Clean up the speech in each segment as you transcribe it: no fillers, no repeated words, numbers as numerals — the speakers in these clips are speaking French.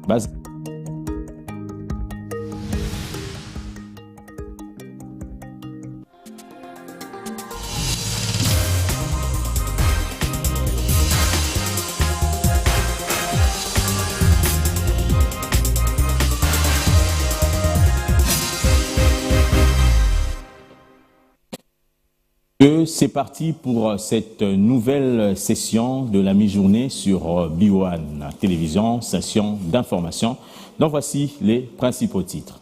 base. C'est parti pour cette nouvelle session de la mi-journée sur B1 Télévision, session d'information. Donc voici les principaux titres.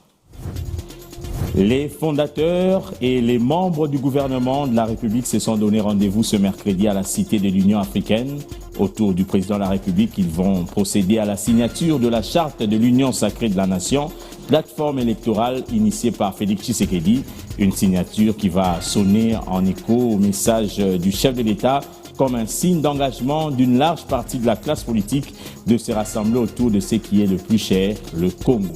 Les fondateurs et les membres du gouvernement de la République se sont donné rendez-vous ce mercredi à la Cité de l'Union africaine. Autour du président de la République, ils vont procéder à la signature de la charte de l'Union sacrée de la nation, plateforme électorale initiée par Félix Tshisekedi, une signature qui va sonner en écho au message du chef de l'État comme un signe d'engagement d'une large partie de la classe politique de se rassembler autour de ce qui est le plus cher, le Congo.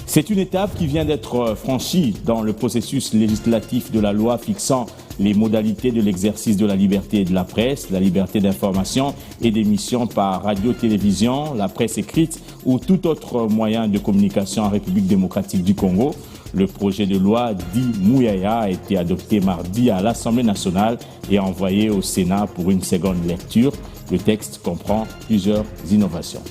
C'est une étape qui vient d'être franchie dans le processus législatif de la loi fixant les modalités de l'exercice de la liberté de la presse, la liberté d'information et d'émission par radio-télévision, la presse écrite ou tout autre moyen de communication en République démocratique du Congo. Le projet de loi dit Mouyaya a été adopté mardi à l'Assemblée nationale et envoyé au Sénat pour une seconde lecture. Le texte comprend plusieurs innovations.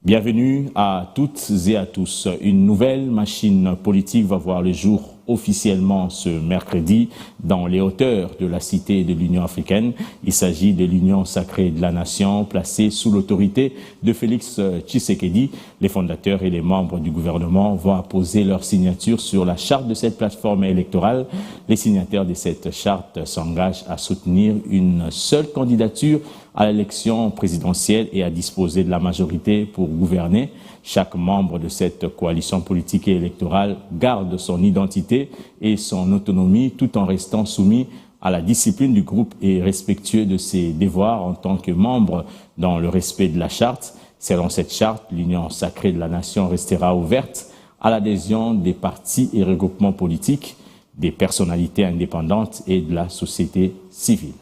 Bienvenue à toutes et à tous. Une nouvelle machine politique va voir le jour officiellement ce mercredi dans les hauteurs de la Cité de l'Union africaine. Il s'agit de l'Union sacrée de la nation placée sous l'autorité de Félix Tshisekedi. Les fondateurs et les membres du gouvernement vont apposer leur signature sur la charte de cette plateforme électorale. Les signataires de cette charte s'engagent à soutenir une seule candidature à l'élection présidentielle et à disposer de la majorité pour gouverner. Chaque membre de cette coalition politique et électorale garde son identité et son autonomie tout en restant soumis à la discipline du groupe et respectueux de ses devoirs en tant que membre dans le respect de la charte. Selon cette charte, l'Union sacrée de la nation restera ouverte à l'adhésion des partis et regroupements politiques, des personnalités indépendantes et de la société civile.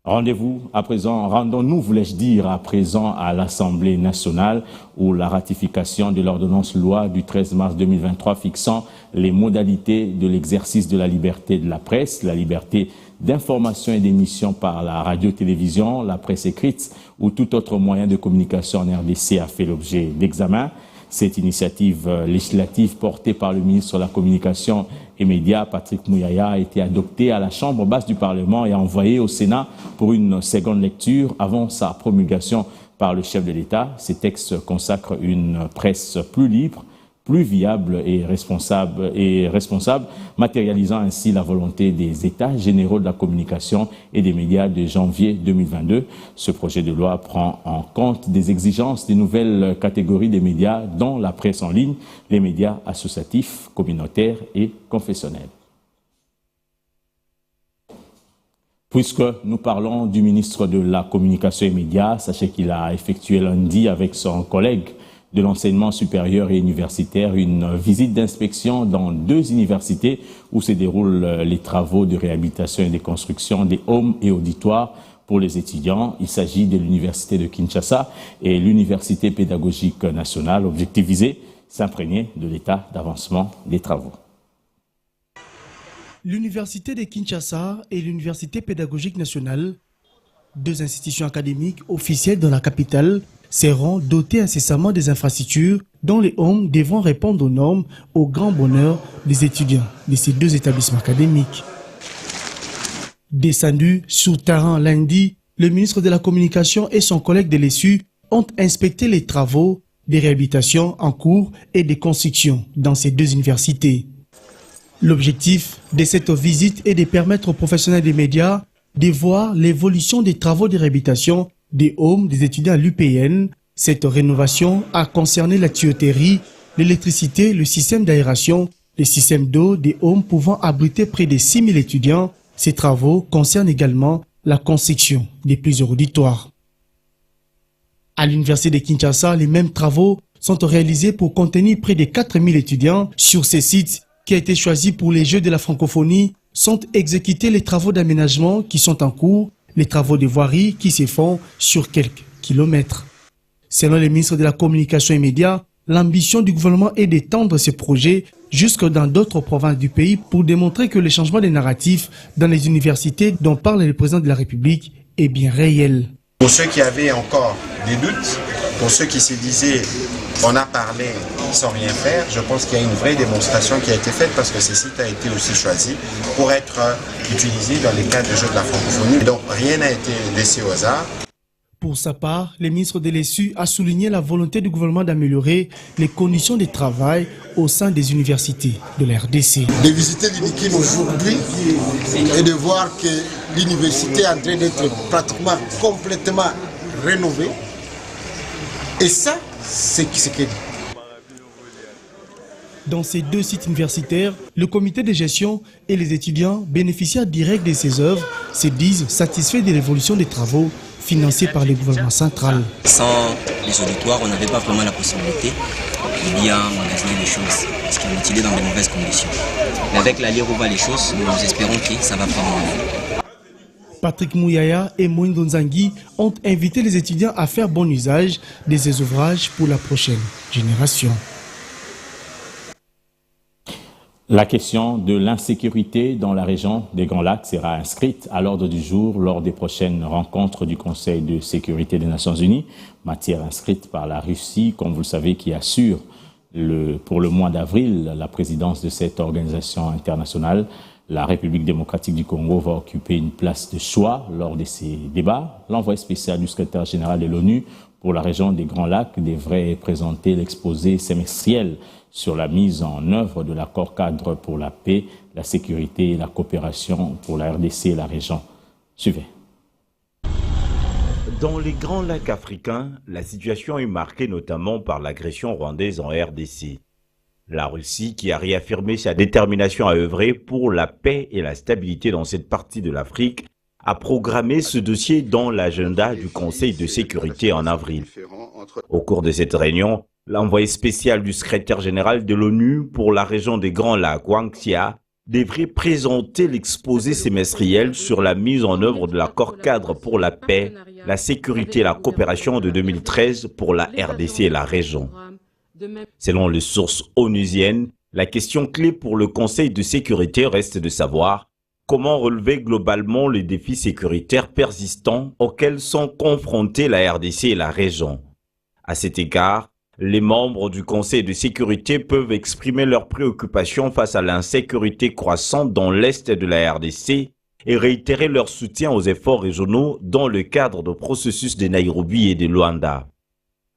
Rendons-nous, voulais-je dire, à présent à l'Assemblée nationale où la ratification de l'ordonnance loi du 13 mars 2023 fixant les modalités de l'exercice de la liberté de la presse, la liberté d'information et d'émission par la radio-télévision, la presse écrite ou tout autre moyen de communication en RDC a fait l'objet d'examen. Cette initiative législative portée par le ministre de la Communication et Médias, Patrick Mouyaya, a été adoptée à la Chambre basse du Parlement et envoyée au Sénat pour une seconde lecture avant sa promulgation par le chef de l'État. Ces textes consacrent une presse plus libre, plus viable et responsable, matérialisant ainsi la volonté des États généraux de la communication et des médias de janvier 2022. Ce projet de loi prend en compte des exigences des nouvelles catégories de médias, dont la presse en ligne, les médias associatifs, communautaires et confessionnels. Puisque nous parlons du ministre de la Communication et Médias, sachez qu'il a effectué lundi avec son collègue de l'enseignement supérieur et universitaire une visite d'inspection dans 2 universités où se déroulent les travaux de réhabilitation et de construction des homes et auditoires pour les étudiants. Il s'agit de l'université de Kinshasa et l'université pédagogique nationale. Objectif visé, s'imprégner de l'état d'avancement des travaux. L'université de Kinshasa et l'université pédagogique nationale, 2 institutions académiques officielles dans la capitale, seront dotés incessamment des infrastructures dont les hommes devront répondre aux normes au grand bonheur des étudiants de ces 2 établissements académiques. Descendu sur terrain lundi, le ministre de la Communication et son collègue de l'ESU ont inspecté les travaux des réhabilitations en cours et des constructions dans ces 2 universités. L'objectif de cette visite est de permettre aux professionnels des médias de voir l'évolution des travaux de réhabilitation des homes des étudiants à l'UPN. Cette rénovation a concerné la tuyauterie, l'électricité, le système d'aération, les systèmes d'eau des homes pouvant abriter près de 6 000 étudiants. Ces travaux concernent également la construction de plusieurs auditoires. À l'université de Kinshasa, les mêmes travaux sont réalisés pour contenir près de 4 000 étudiants sur ces sites qui a été choisi pour les Jeux de la francophonie. sont exécutés les travaux d'aménagement qui sont en cours, les travaux de voirie qui se font sur quelques kilomètres. Selon le ministre de la Communication et Médias, l'ambition du gouvernement est d'étendre ces projets jusque dans d'autres provinces du pays pour démontrer que le changement des narratifs dans les universités dont parle le président de la République est bien réel. Pour ceux qui avaient encore des doutes, pour ceux qui se disaient on a parlé sans rien faire, je pense qu'il y a une vraie démonstration qui a été faite parce que ce site a été aussi choisi pour être utilisé dans les cadres de jeux de la francophonie. Donc rien n'a été laissé au hasard. Pour sa part, le ministre de l'ESU a souligné la volonté du gouvernement d'améliorer les conditions de travail au sein des universités de la RDC. De visiter l'UNIKIN aujourd'hui et de voir que l'université est en train d'être pratiquement complètement rénovée. Et ça, c'est ce qu'elle dit. Dans ces deux sites universitaires, le comité de gestion et les étudiants bénéficiaires directs de ces œuvres se disent satisfaits de l'évolution des travaux financés par le gouvernement central. Sans les auditoires, on n'avait pas vraiment la possibilité de bien magasiner les choses, parce qu'on utilisait dans de mauvaises conditions. Mais avec l'allure où va les choses, nous espérons que ça va prendre. Patrick Mouyaya et Moïndo Nzangi ont invité les étudiants à faire bon usage de ces ouvrages pour la prochaine génération. La question de l'insécurité dans la région des Grands Lacs sera inscrite à l'ordre du jour lors des prochaines rencontres du Conseil de sécurité des Nations Unies, matière inscrite par la Russie, comme vous le savez, qui assure pour le mois d'avril la présidence de cette organisation internationale. La République démocratique du Congo va occuper une place de choix lors de ces débats. L'envoyé spécial du secrétaire général de l'ONU pour la région des Grands Lacs devrait présenter l'exposé semestriel sur la mise en œuvre de l'accord cadre pour la paix, la sécurité et la coopération pour la RDC et la région. Suivez. Dans les Grands Lacs africains, la situation est marquée notamment par l'agression rwandaise en RDC. La Russie, qui a réaffirmé sa détermination à œuvrer pour la paix et la stabilité dans cette partie de l'Afrique, a programmé ce dossier dans l'agenda du Conseil de sécurité en avril. Au cours de cette réunion, l'envoyé spécial du secrétaire général de l'ONU pour la région des Grands Lacs, Wang Xia, devrait présenter l'exposé semestriel sur la mise en œuvre de l'accord cadre pour la paix, la sécurité et la coopération de 2013 pour la RDC et la région. Selon les sources onusiennes, la question clé pour le Conseil de sécurité reste de savoir comment relever globalement les défis sécuritaires persistants auxquels sont confrontés la RDC et la région. À cet égard, les membres du Conseil de sécurité peuvent exprimer leurs préoccupations face à l'insécurité croissante dans l'est de la RDC et réitérer leur soutien aux efforts régionaux dans le cadre du processus de Nairobi et de Luanda.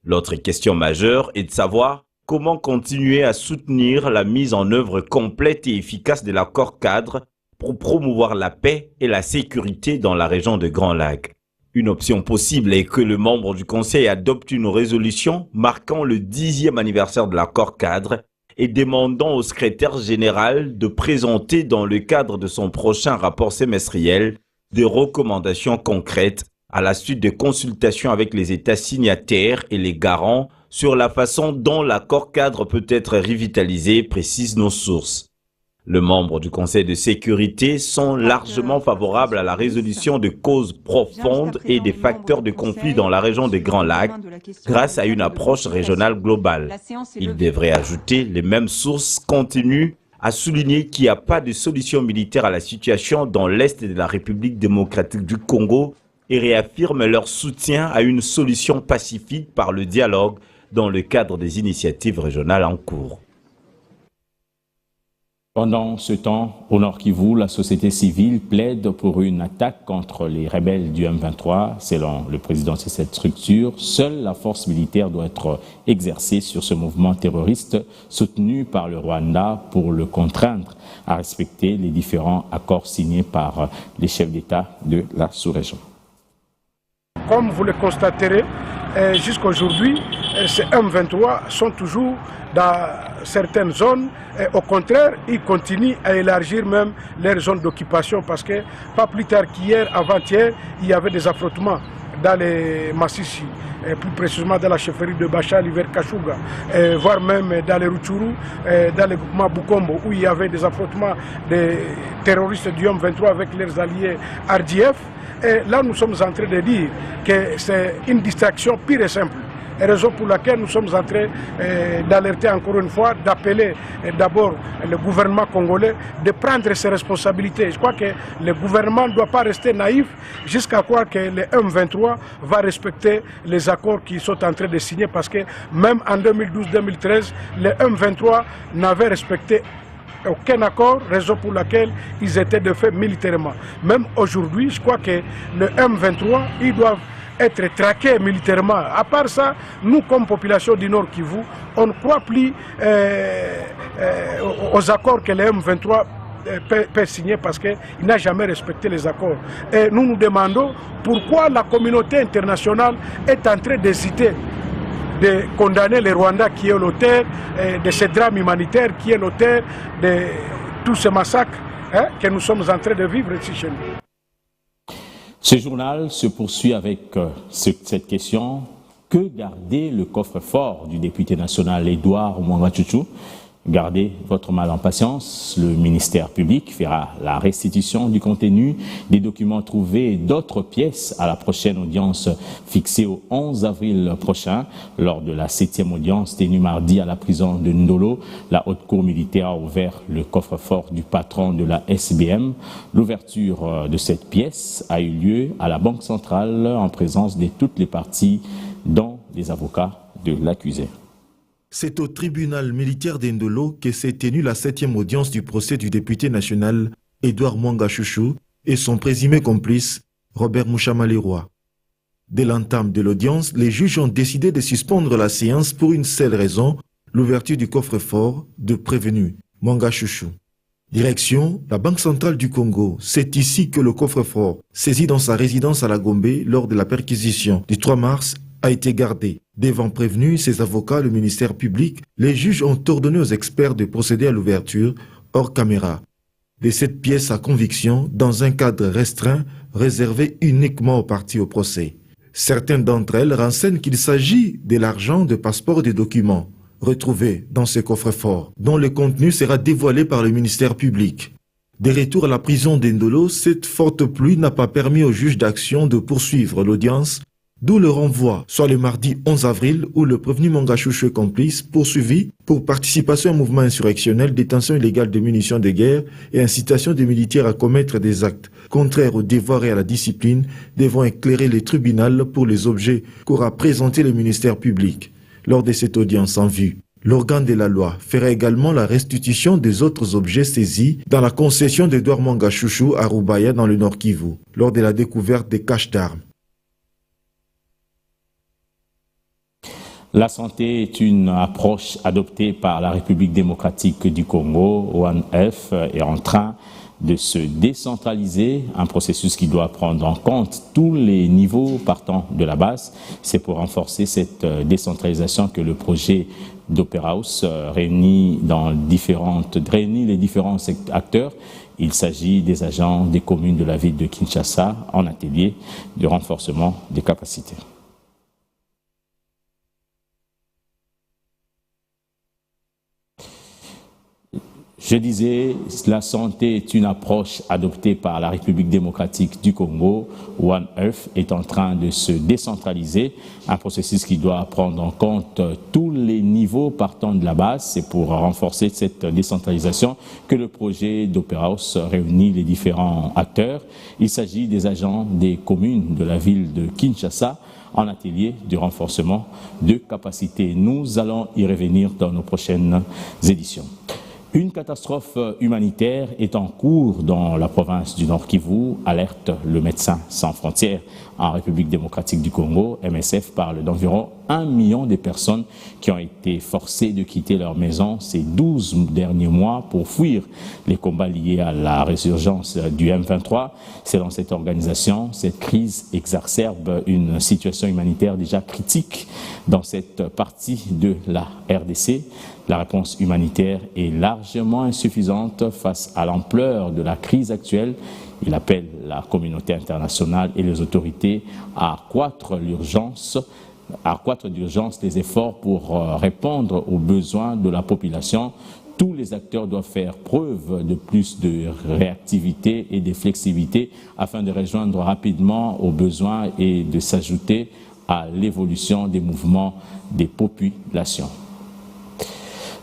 L'autre question majeure est de savoir comment continuer à soutenir la mise en œuvre complète et efficace de l'accord cadre pour promouvoir la paix et la sécurité dans la région de Grands Lacs. Une option possible est que le membre du Conseil adopte une résolution marquant le 10e anniversaire de l'accord cadre et demandant au secrétaire général de présenter dans le cadre de son prochain rapport semestriel des recommandations concrètes à la suite de consultations avec les États signataires et les garants sur la façon dont l'accord cadre peut être revitalisé, précisent nos sources. Les membres du Conseil de sécurité sont largement favorables à la résolution de causes profondes et des facteurs de conflit dans la région des Grands Lacs grâce à une approche régionale globale. Ils devraient ajouter, les mêmes sources continuent à souligner qu'il n'y a pas de solution militaire à la situation dans l'est de la République démocratique du Congo et réaffirment leur soutien à une solution pacifique par le dialogue dans le cadre des initiatives régionales en cours. Pendant ce temps, au Nord Kivu, la société civile plaide pour une attaque contre les rebelles du M23. Selon le président de cette structure, seule la force militaire doit être exercée sur ce mouvement terroriste soutenu par le Rwanda pour le contraindre à respecter les différents accords signés par les chefs d'État de la sous-région. Comme vous le constaterez, jusqu'à aujourd'hui, ces M23 sont toujours dans certaines zones. Et au contraire, ils continuent à élargir même leurs zones d'occupation parce que pas plus tard qu'hier, avant-hier, il y avait des affrontements dans les Massissi, plus précisément dans la chefferie de Bachal, vers Kashuga, voire même dans les Rutshuru, dans le groupement Bukombo, où il y avait des affrontements des terroristes du M23 avec leurs alliés RDF. Et là, nous sommes en train de dire que c'est une distraction pure et simple. Et raison pour laquelle nous sommes en train d'alerter encore une fois, d'appeler d'abord le gouvernement congolais de prendre ses responsabilités. Je crois que le gouvernement ne doit pas rester naïf jusqu'à croire que le M23 va respecter les accords qu'ils sont en train de signer, parce que même en 2012-2013, le M23 n'avait respecté aucun accord, raison pour laquelle ils étaient de fait militairement. Même aujourd'hui, je crois que le M23, ils doivent être traqués militairement. À part ça, nous, comme population du Nord Kivu, on ne croit plus aux accords que le M23 peut signer, parce qu'il n'a jamais respecté les accords. Et nous nous demandons pourquoi la communauté internationale est en train d'hésiter de condamner le Rwanda, qui est l'auteur de ce drame humanitaire, qui est l'auteur de tous ces massacres que nous sommes en train de vivre ici chez nous. Ce journal se poursuit avec cette question. Que garder le coffre-fort du député national Edouard Mwanga Chouchou? Gardez votre mal en patience. Le ministère public fera la restitution du contenu des documents trouvés et d'autres pièces à la prochaine audience fixée au 11 avril prochain. Lors de la 7e audience tenue mardi à la prison de Ndolo, la haute cour militaire a ouvert le coffre-fort du patron de la SBM. L'ouverture de cette pièce a eu lieu à la Banque centrale en présence de toutes les parties, dont les avocats de l'accusé. C'est au tribunal militaire d'Ndolo que s'est tenue la 7e audience du procès du député national Edouard Mwanga Chouchou et son présumé complice Robert Mouchama-Leroy. Dès l'entame de l'audience, les juges ont décidé de suspendre la séance pour une seule raison, l'ouverture du coffre-fort de prévenu Mwanga Chouchou. Direction, la Banque centrale du Congo. C'est ici que le coffre-fort, saisi dans sa résidence à la Gombe lors de la perquisition du 3 mars, a été gardé. Devant prévenu, ses avocats, le ministère public, les juges ont ordonné aux experts de procéder à l'ouverture hors caméra de cette pièce à conviction dans un cadre restreint réservé uniquement aux parties au procès. Certaines d'entre elles renseignent qu'il s'agit de l'argent, de passeports et de documents retrouvés dans ce coffre-fort, dont le contenu sera dévoilé par le ministère public. De retour à la prison d'Ndolo, cette forte pluie n'a pas permis aux juges d'action de poursuivre l'audience, d'où le renvoi, soit le mardi 11 avril, où le prévenu Mwanga Chouchou est complice, poursuivi pour participation à un mouvement insurrectionnel, détention illégale de munitions de guerre et incitation des militaires à commettre des actes contraires aux devoirs et à la discipline, devant éclairer le tribunal pour les objets qu'aura présenté le ministère public. Lors de cette audience en vue, l'organe de la loi fera également la restitution des autres objets saisis dans la concession d'Edouard Mwanga Chouchou à Rubaya dans le Nord Kivu, lors de la découverte des caches d'armes. La santé est une approche adoptée par la République démocratique du Congo, ONF, est en train de se décentraliser, un processus qui doit prendre en compte tous les niveaux partant de la base. C'est pour renforcer cette décentralisation que le projet d'Opera House réunit les différents acteurs. Il s'agit des agents des communes de la ville de Kinshasa en atelier de renforcement des capacités. Je disais, la santé est une approche adoptée par la République démocratique du Congo. One Earth est en train de se décentraliser, un processus qui doit prendre en compte tous les niveaux partant de la base. C'est pour renforcer cette décentralisation que le projet d'Opera House réunit les différents acteurs. Il s'agit des agents des communes de la ville de Kinshasa en atelier de renforcement de capacités. Nous allons y revenir dans nos prochaines éditions. Une catastrophe humanitaire est en cours dans la province du Nord Kivu, alerte le Médecins sans frontières. En République démocratique du Congo, MSF parle d'environ 1 million de personnes qui ont été forcées de quitter leur maison ces 12 derniers mois pour fuir les combats liés à la résurgence du M23. Selon cette organisation, cette crise exacerbe une situation humanitaire déjà critique dans cette partie de la RDC. La réponse humanitaire est largement insuffisante face à l'ampleur de la crise actuelle. Il appelle la communauté internationale et les autorités à accroître d'urgence les efforts pour répondre aux besoins de la population. Tous les acteurs doivent faire preuve de plus de réactivité et de flexibilité afin de rejoindre rapidement aux besoins et de s'ajouter à l'évolution des mouvements des populations.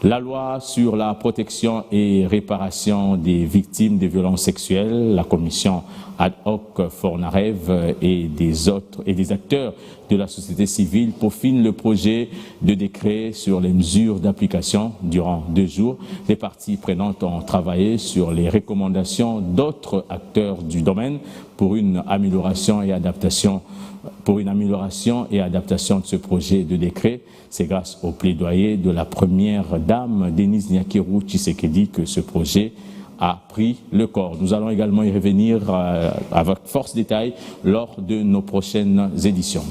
La loi sur la protection et réparation des victimes de violences sexuelles, la commission ad hoc Fornarev et des acteurs de la société civile peaufinent le projet de décret sur les mesures d'application durant 2 jours. Les parties prenantes ont travaillé sur les recommandations d'autres acteurs du domaine pour une amélioration et adaptation de ce projet de décret. C'est grâce au plaidoyer de la première dame, Denise Nyakirou Tshisekedi, que ce projet a pris le corps. Nous allons également y revenir avec force détail lors de nos prochaines éditions.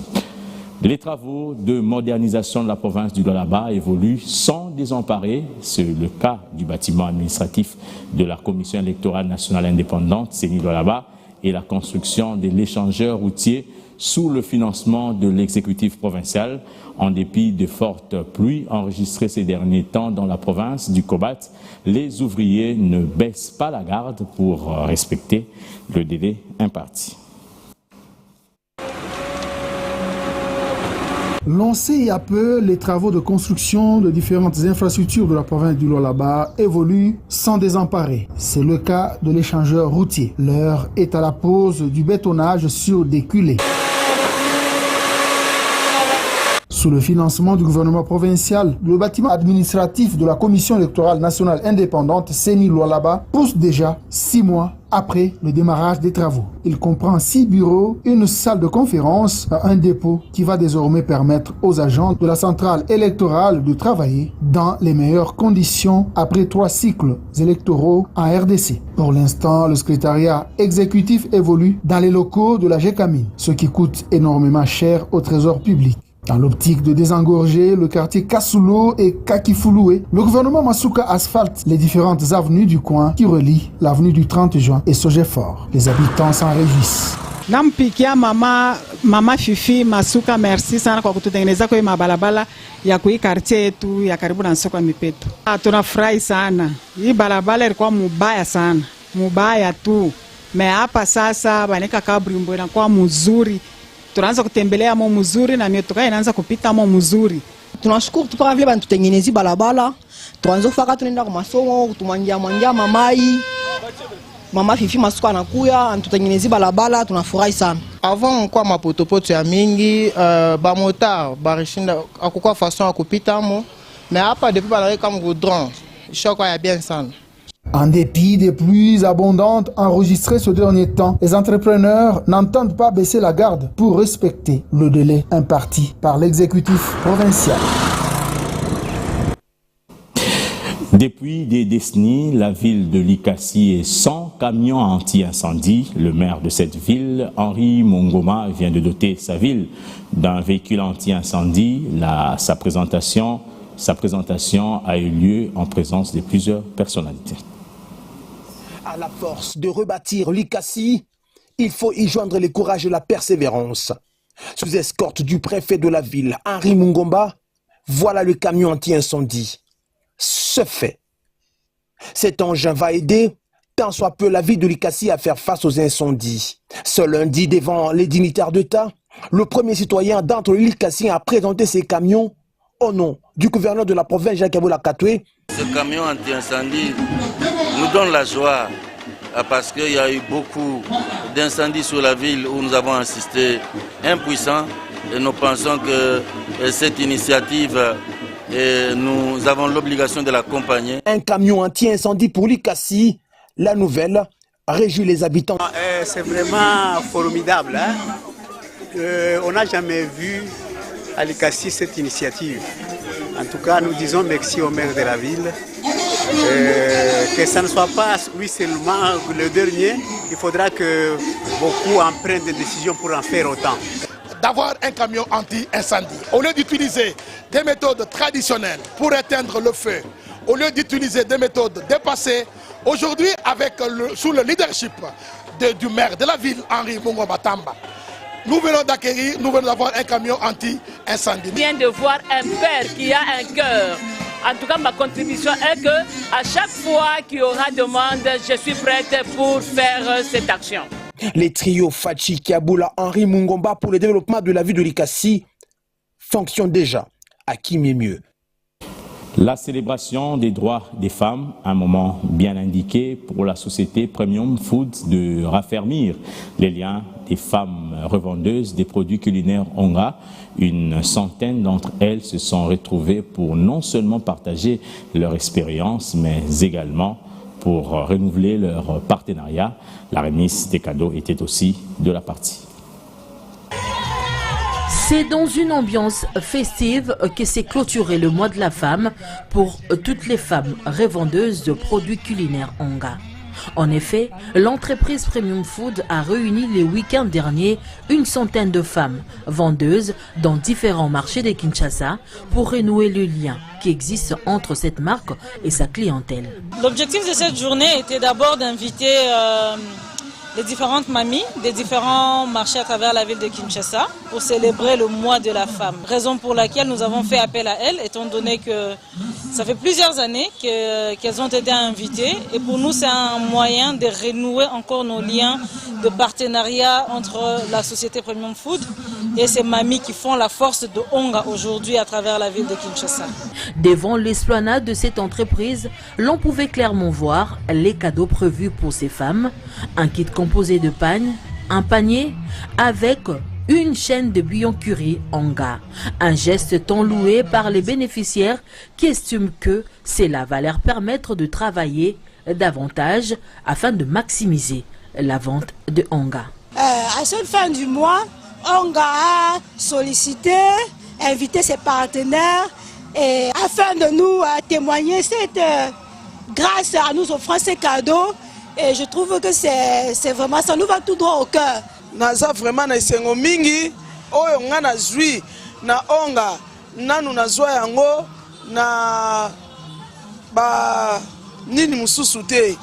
Les travaux de modernisation de la province du Lualaba évoluent sans désemparer. C'est le cas du bâtiment administratif de la Commission électorale nationale indépendante, CENI Lualaba, et la construction de l'échangeur routier sous le financement de l'exécutif provincial. En dépit de fortes pluies enregistrées ces derniers temps dans la province du Kobat, les ouvriers ne baissent pas la garde pour respecter le délai imparti. Lancés il y a peu, les travaux de construction de différentes infrastructures de la province du Lualaba évoluent sans désemparer. C'est le cas de l'échangeur routier. L'heure est à la pose du bétonnage sur des culées. Sous le financement du gouvernement provincial, le bâtiment administratif de la Commission électorale nationale indépendante, CENI Lualaba, pousse déjà 6 mois après le démarrage des travaux. Il comprend 6 bureaux, une salle de conférence, un dépôt qui va désormais permettre aux agents de la centrale électorale de travailler dans les meilleures conditions après 3 cycles électoraux en RDC. Pour l'instant, le secrétariat exécutif évolue dans les locaux de la GECAMIN, ce qui coûte énormément cher au trésor public. Dans l'optique de désengorger le quartier Kasulo et Kakifouloué, le gouvernement Masuka asphalte les différentes avenues du coin qui relient l'avenue du 30 juin et Sogefort. Les habitants s'en réjouissent. Nampikia mama Fifi Masuka, merci sana kwa kututengeneza kwa mabalabala ya kui quartier yetu ya karibu na soko ya Mipeto. Tunafurahi sana. Hii balabala ilikuwa mubaya sana. Mubaya tu. Me hapa sasa baneka kabrimbo inakuwa mzuri. Tunaanza kutembelea mo mzuri na miotoka inaanza kupita mo mzuri. Tunashukuru tupaka vile bantutengenezi balabala. Tuanze kufaka tunaenda kwa masomo, kutumangia mamai. Mama Fifi Masuka anakuya, antutengenezi balabala, tunafurahi sana. Avant kwa mapotopoto ya mingi, ba motard, barishinda akukwa façon ya kupita mo. Mais hapa depuis banaweka mgoudron, shoko ya bien sana. En dépit des pluies abondantes enregistrées ce dernier temps, les entrepreneurs n'entendent pas baisser la garde pour respecter le délai imparti par l'exécutif provincial. Depuis des décennies, la ville de Likasi est sans camion anti-incendie. Le maire de cette ville, Henri Mongoma, vient de doter sa ville d'un véhicule anti-incendie. Sa présentation a eu lieu en présence de plusieurs personnalités. À la force de rebâtir Likasi, il faut y joindre le courage et la persévérance. Sous escorte du préfet de la ville, Henri Mongoma, voilà le camion anti-incendie. Ce fait. Cet engin va aider, tant soit peu, la ville de Likasi à faire face aux incendies. Ce lundi, devant les dignitaires d'État, le premier citoyen d'entre les Likassiens a présenté ses camions au nom du gouverneur de la province, Jacques-Aboula Katoué. Ce camion anti-incendie nous donne la joie parce qu'il y a eu beaucoup d'incendies sur la ville où nous avons assisté impuissants et nous pensons que cette initiative, nous avons l'obligation de l'accompagner. Un camion anti-incendie pour Likasi, la nouvelle réjouit les habitants. C'est vraiment formidable. On n'a jamais vu à l'ICACI cette initiative. En tout cas, nous disons merci au maire de la ville. Que ça ne soit pas lui seulement le dernier, il faudra que beaucoup en prennent des décisions pour en faire autant. D'avoir un camion anti-incendie, au lieu d'utiliser des méthodes traditionnelles pour éteindre le feu, au lieu d'utiliser des méthodes dépassées, aujourd'hui, sous le leadership du maire de la ville, Henri Mungo Batamba, nous venons d'avoir un camion anti-incendie. Je viens de voir un père qui a un cœur. En tout cas, ma contribution est que à chaque fois qu'il y aura demande, je suis prête pour faire cette action. Les trios Fachi, Kiaboula, Henri Mungomba pour le développement de la ville de l'ICACI fonctionnent déjà. À qui mieux? La célébration des droits des femmes, un moment bien indiqué pour la société Premium Foods de raffermir les liens des femmes revendeuses des produits culinaires Onga. Une centaine d'entre elles se sont retrouvées pour non seulement partager leur expérience, mais également pour renouveler leur partenariat. La remise des cadeaux était aussi de la partie. C'est dans une ambiance festive que s'est clôturé le mois de la femme pour toutes les femmes revendeuses de produits culinaires Onga. En effet, l'entreprise Premium Food a réuni les week-ends derniers une centaine de femmes vendeuses dans différents marchés de Kinshasa pour renouer le lien qui existe entre cette marque et sa clientèle. L'objectif de cette journée était d'abord d'inviter les différentes mamies des différents marchés à travers la ville de Kinshasa pour célébrer le mois de la femme. Raison pour laquelle nous avons fait appel à elles, étant donné que ça fait plusieurs années qu'elles ont été invitées. Et pour nous, c'est un moyen de renouer encore nos liens de partenariat entre la société Premium Food et ces mamies qui font la force de Onga aujourd'hui à travers la ville de Kinshasa. Devant l'esplanade de cette entreprise, l'on pouvait clairement voir les cadeaux prévus pour ces femmes. Un kit composé de pagnes, un panier avec une chaîne de bouillon curry Onga. Un geste tant loué par les bénéficiaires qui estiment que cela va leur permettre de travailler davantage afin de maximiser la vente de Onga. À cette fin du mois, Onga a sollicité, invité ses partenaires et afin de nous témoigner grâce à nous offrant ces cadeaux. Et je trouve que c'est vraiment, ça nous va tout droit au cœur. Naza vraiment na isengo mingi oyo nga na zwi na Onga nanu na zwa yango na ba nini mususu te.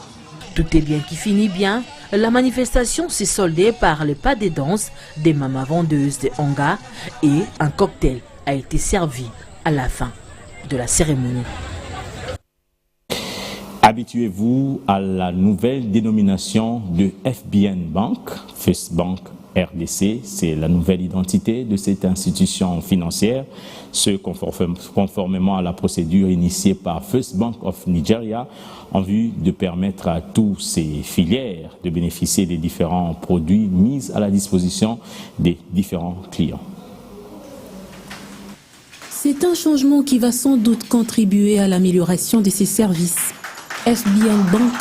Tout est bien qui finit bien. La manifestation s'est soldée par les pas de danse des mamas vendeuses de Onga et un cocktail a été servi à la fin de la cérémonie. Habituez-vous à la nouvelle dénomination de FBN Bank, First Bank RDC. C'est la nouvelle identité de cette institution financière, ce conformément à la procédure initiée par First Bank of Nigeria en vue de permettre à tous ces filières de bénéficier des différents produits mis à la disposition des différents clients. C'est un changement qui va sans doute contribuer à l'amélioration de ces services. FBN Bank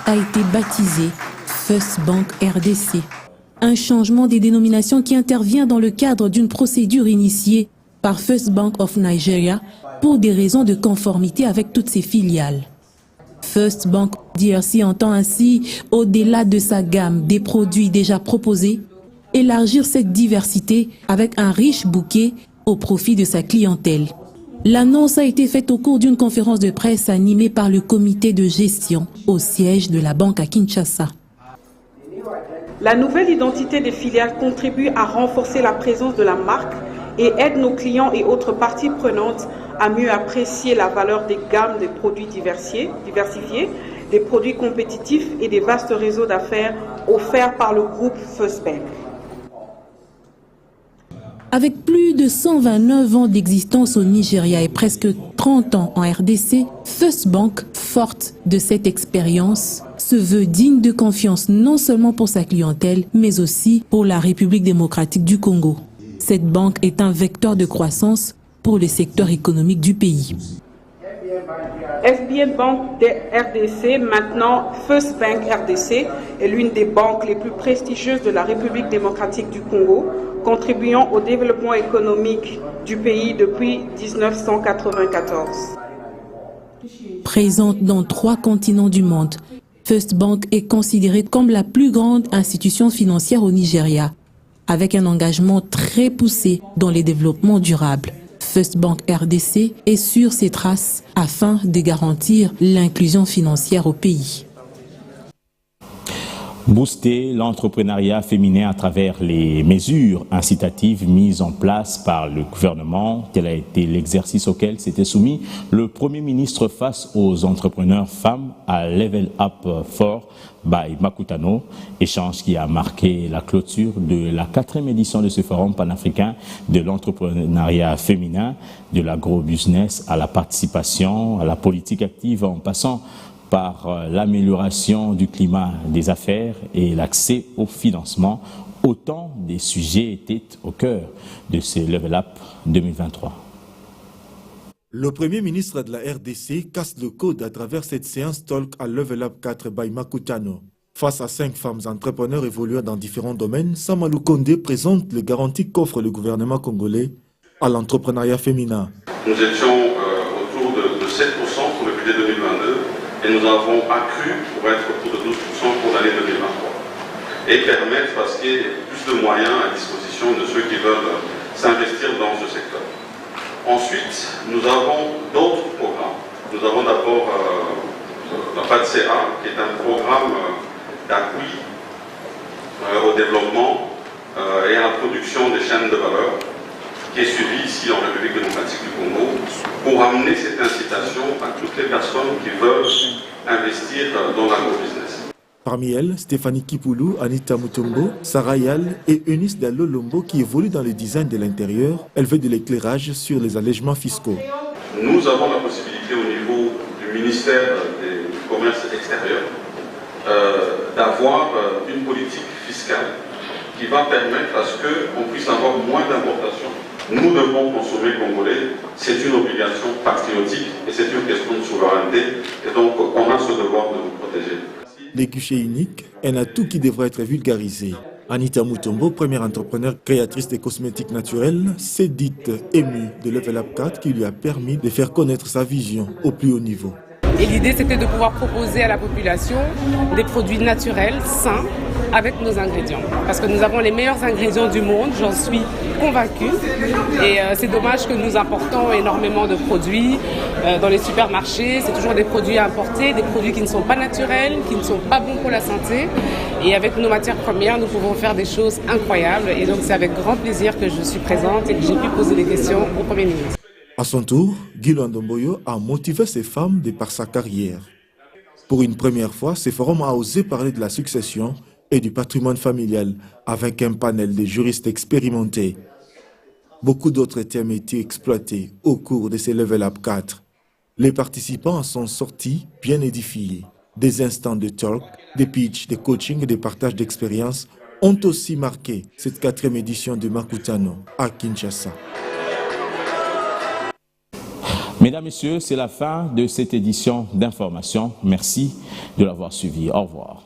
a été baptisé First Bank RDC. Un changement des dénominations qui intervient dans le cadre d'une procédure initiée par First Bank of Nigeria pour des raisons de conformité avec toutes ses filiales. First Bank DRC entend ainsi, au-delà de sa gamme des produits déjà proposés, élargir cette diversité avec un riche bouquet au profit de sa clientèle. L'annonce a été faite au cours d'une conférence de presse animée par le comité de gestion au siège de la banque à Kinshasa. La nouvelle identité des filiales contribue à renforcer la présence de la marque et aide nos clients et autres parties prenantes à mieux apprécier la valeur des gammes des produits diversifiés, des produits compétitifs et des vastes réseaux d'affaires offerts par le groupe First Bank. Avec plus de 129 ans d'existence au Nigeria et presque 30 ans en RDC, First Bank, forte de cette expérience, se veut digne de confiance non seulement pour sa clientèle, mais aussi pour la République démocratique du Congo. Cette banque est un vecteur de croissance pour le secteur économique du pays. FBN Bank RDC, maintenant First Bank RDC, est l'une des banques les plus prestigieuses de la République démocratique du Congo, contribuant au développement économique du pays depuis 1994. Présente dans 3 continents du monde, First Bank est considérée comme la plus grande institution financière au Nigeria, avec un engagement très poussé dans les développements durables. First Bank RDC est sur ses traces afin de garantir l'inclusion financière au pays. Booster l'entrepreneuriat féminin à travers les mesures incitatives mises en place par le gouvernement. Tel a été l'exercice auquel s'était soumis le Premier ministre face aux entrepreneurs femmes à Level Up For by Makutano, échange qui a marqué la clôture de la 4e édition de ce forum panafricain de l'entrepreneuriat féminin, de l'agro-business à la participation, à la politique active en passant par l'amélioration du climat des affaires et l'accès au financement. Autant des sujets étaient au cœur de ce Level Up 2023. Le Premier ministre de la RDC casse le code à travers cette séance Talk à Level Up 4 by Makutano. Face à 5 femmes entrepreneurs évoluant dans différents domaines, Samalou Kondé présente les garanties qu'offre le gouvernement congolais à l'entrepreneuriat féminin. Nous étions autour de 7% pour le budget 2022. Et nous avons accru pour être autour de 12% pour l'année 2023. Et permettre parce qu'il y ait plus de moyens à disposition de ceux qui veulent s'investir dans ce secteur. Ensuite, nous avons d'autres programmes. Nous avons d'abord la PADCA, qui est un programme d'appui au développement et à la production des chaînes de valeur, qui est suivi ici en République démocratique du Congo, pour amener cette incitation à toutes les personnes qui veulent investir dans l'agro-business. Parmi elles, Stéphanie Kipoulou, Anita Mutombo, Sarah Yal et Eunice Dallo Lombo qui évoluent dans le design de l'intérieur. Elle veut de l'éclairage sur les allègements fiscaux. Nous avons la possibilité au niveau du ministère du Commerce extérieur d'avoir une politique fiscale qui va permettre à ce qu'on puisse avoir moins d'importations. Nous devons consommer congolais, c'est une obligation patriotique et c'est une question de souveraineté et donc on a ce devoir de nous protéger. Les guichets uniques, un atout qui devrait être vulgarisé. Anita Mutombo, première entrepreneure créatrice de cosmétiques naturels, s'est dite émue de Level Up 4 qui lui a permis de faire connaître sa vision au plus haut niveau. Et l'idée, c'était de pouvoir proposer à la population des produits naturels, sains, avec nos ingrédients. Parce que nous avons les meilleurs ingrédients du monde, j'en suis convaincue. Et c'est dommage que nous importons énormément de produits dans les supermarchés. C'est toujours des produits importés, des produits qui ne sont pas naturels, qui ne sont pas bons pour la santé. Et avec nos matières premières, nous pouvons faire des choses incroyables. Et donc, c'est avec grand plaisir que je suis présente et que j'ai pu poser des questions au Premier ministre. À son tour, Guy Ndomboyo a motivé ces femmes de par sa carrière. Pour une première fois, ce forum a osé parler de la succession et du patrimoine familial avec un panel de juristes expérimentés. Beaucoup d'autres thèmes étaient exploités au cours de ces Level Up 4. Les participants en sont sortis bien édifiés. Des instants de talk, des pitchs, des coachings et des partages d'expériences ont aussi marqué cette 4e édition de Makutano à Kinshasa. Mesdames, Messieurs, c'est la fin de cette édition d'information. Merci de l'avoir suivi. Au revoir.